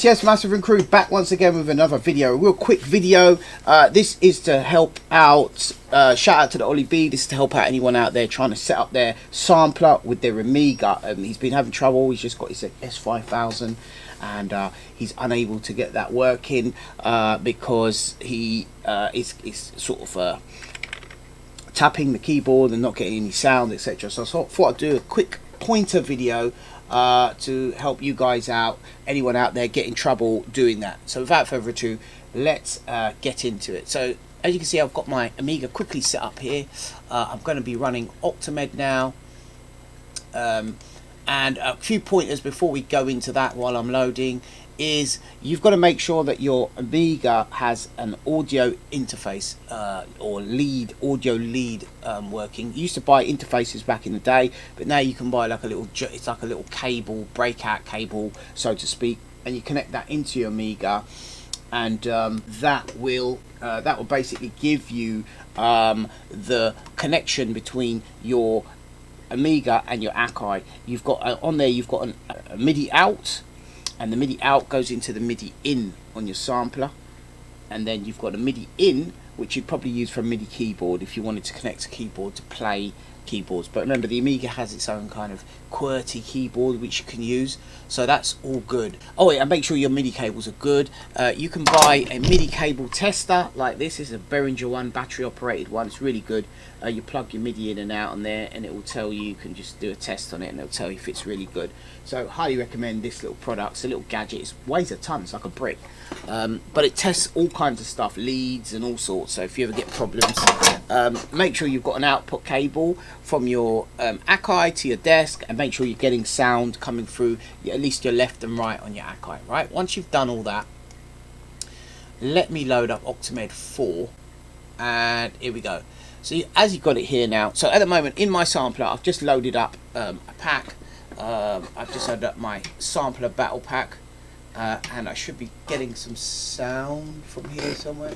Yes, Massive and Crew back once again with another video, a real quick video. This is to help out, shout out to the Ollie B, this is to help out anyone out there trying to set up their sampler with their Amiga. He's been having trouble, he's just got his S5000 and he's unable to get that working because he is sort of tapping the keyboard and not getting any sound, etc. So I thought I'd do a quick pointer video to help you guys out, anyone out there get in trouble doing that. So without further ado, let's get into it. So as you can see, I've got my Amiga quickly set up here. I'm going to be running Octamed now, and a few pointers before we go into that while I'm loading is you've got to make sure that your Amiga has an audio interface or audio lead working. You used to buy interfaces back in the day, but now you can buy like a little, it's like a little cable, breakout cable so to speak, and you connect that into your Amiga, and that will basically give you the connection between your Amiga and your Akai. You've got on there, you've got a MIDI out, and the MIDI out goes into the MIDI in on your sampler, and then you've got a MIDI in which you'd probably use for a MIDI keyboard if you wanted to connect a keyboard to play keyboards. But remember, the Amiga has its own kind of QWERTY keyboard which you can use, so that's all good. Oh yeah, and make sure your MIDI cables are good. You can buy a MIDI cable tester like this. This is a Behringer one, battery operated one. It's really good. You plug your MIDI in and out on there and it will tell you, you can just do a test on it and it'll tell you if it's really good. So highly recommend this little product. It's a little gadget, it weighs a ton, it's like a brick, but it tests all kinds of stuff, leads and all sorts. So if you ever get problems, make sure you've got an output cable from your Akai to your desk, and make sure you're getting sound coming through at least your left and right on your Akai. Right, once you've done all that, let me load up Octamed 4, and here we go. So as you've got it here now, so at the moment in my sampler I've just loaded up a pack. I've just loaded up my sampler battle pack, and I should be getting some sound from here somewhere.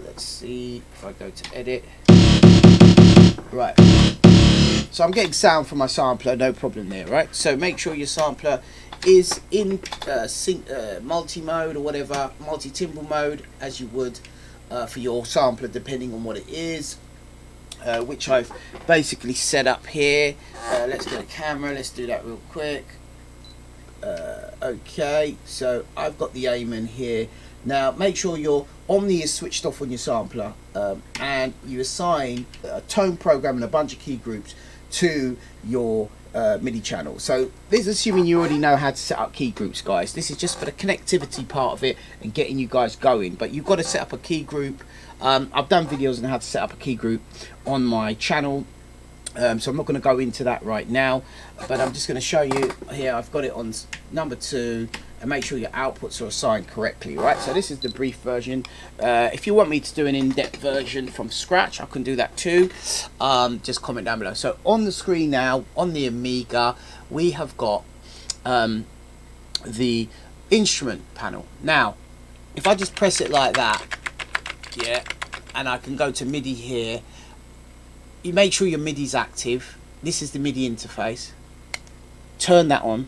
Let's see if I go to edit. Right, so I'm getting sound from my sampler, no problem there. Right, so make sure your sampler is in multi-mode or whatever, multi-timbal mode, as you would for your sampler, depending on what it is, which I've basically set up here. Let's get a camera, let's do that real quick. Okay, so I've got the Amen here. Now make sure your Omni is switched off on your sampler, and you assign a tone program and a bunch of key groups to your MIDI channel. So this is assuming you already know how to set up key groups, guys. This is just for the connectivity part of it and getting you guys going, but you've got to set up a key group. I've done videos on how to set up a key group on my channel, so I'm not going to go into that right now, but I'm just going to show you here. I've got it on number 2, and make sure your outputs are assigned correctly. Right, so this is the brief version. If you want me to do an in-depth version from scratch, I can do that too. Just comment down below. So on the screen now, on the Amiga, we have got the instrument panel. Now if I just press it like that, yeah, and I can go to MIDI here, you make sure your MIDI's active. This is the MIDI interface. Turn that on,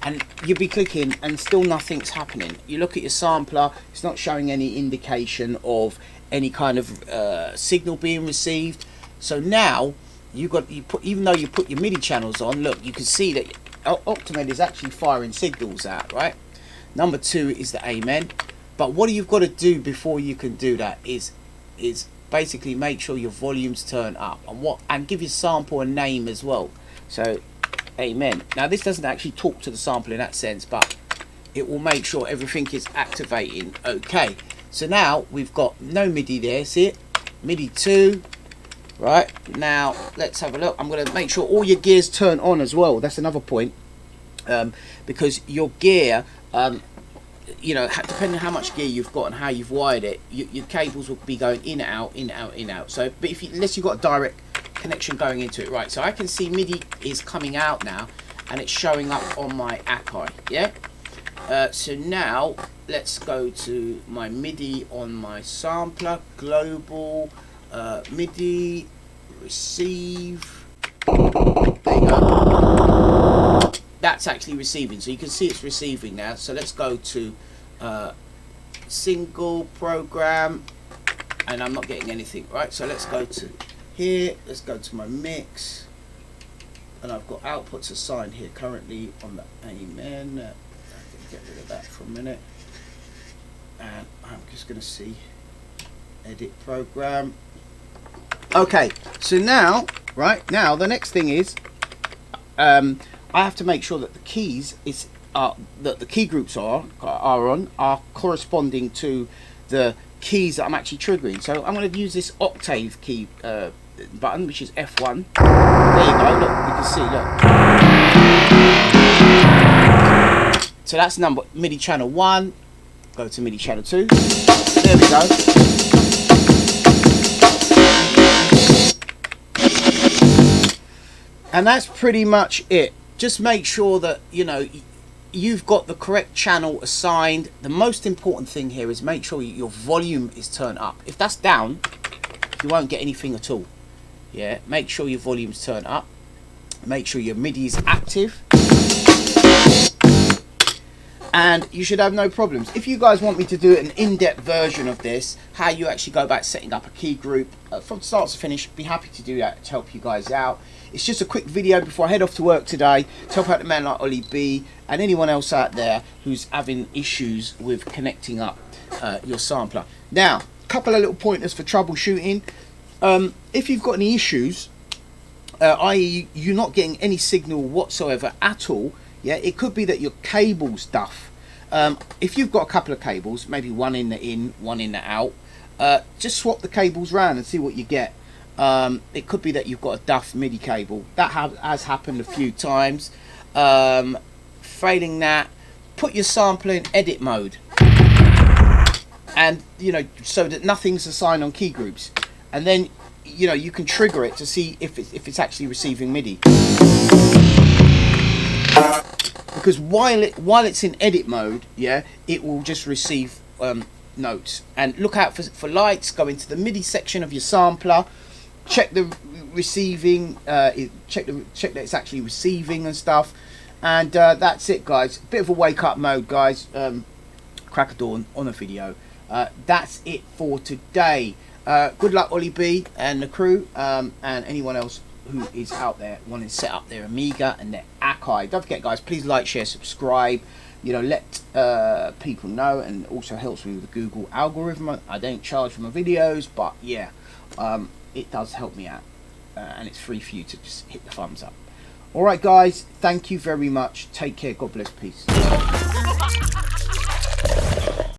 and you'll be clicking and still nothing's happening. You look at your sampler, it's not showing any indication of any kind of signal being received. So now even though you put your MIDI channels on, look, you can see that Octamed is actually firing signals out. Right, number 2 is the Amen. But what you've got to do before you can do that is basically make sure your volumes turn up, and give your sample a name as well. So Amen. Now this doesn't actually talk to the sample in that sense, but it will make sure everything is activating. Okay, so now we've got no MIDI there, see it? MIDI 2. Right, now let's have a look. I'm going to make sure all your gears turn on as well. That's another point, because your gear, you know, depending on how much gear you've got and how you've wired it, your cables will be going in, out, in, out, in, out. So, but unless you've got a direct connection going into it. Right, so I can see MIDI is coming out now, and it's showing up on my Akai. Yeah. So now let's go to my MIDI on my sampler, global, MIDI, receive. There you go. That's that's actually receiving. So you can see it's receiving now. So let's go to single program, and I'm not getting anything, right? So let's go to here, let's go to my mix, and I've got outputs assigned here currently on the Amen. I can get rid of that for a minute, and I'm just going to see edit program. Okay, so now, right now, the next thing is I have to make sure that the keys that the key groups are corresponding to the keys that I'm actually triggering. So I'm going to use this octave key button, which is F1. There you go. Look, you can see. Look. So that's number MIDI channel 1. Go to MIDI channel 2. There we go. And that's pretty much it. Just make sure that you've got the correct channel assigned. The most important thing here is make sure your volume is turned up. If that's down, you won't get anything at all. Yeah, make sure your volume's turned up. Make sure your MIDI is active, and you should have no problems. If you guys want me to do an in-depth version of this, how you actually go about setting up a key group from start to finish, be happy to do that to help you guys out. It's just a quick video before I head off to work today to help out the man like Ollie B and anyone else out there who's having issues with connecting up your sampler. Now, a couple of little pointers for troubleshooting. If you've got any issues, i.e. you're not getting any signal whatsoever at all, yeah, it could be that your cable's duff. If you've got a couple of cables, maybe one in the in, one in the out, just swap the cables around and see what you get. It could be that you've got a duff MIDI cable. That has happened a few times. Failing that, put your sampler in edit mode, and so that nothing's assigned on key groups, and then you can trigger it to see if it's actually receiving MIDI. Because while it's in edit mode, yeah, it will just receive notes. And look out for lights. Go into the MIDI section of your sampler. Check the receiving. Check that it's actually receiving and stuff. And that's it, guys. Bit of a wake up mode, guys. Crack of dawn on a video. That's it for today. Good luck, Ollie B and the crew, and anyone else who is out there wanting to set up their Amiga and their Akai. Don't forget, guys, please like, share, subscribe. Let people know, and also helps me with the Google algorithm. I don't charge for my videos, but yeah, it does help me out, and it's free for you to just hit the thumbs up. All right, guys, thank you very much. Take care. God bless. Peace.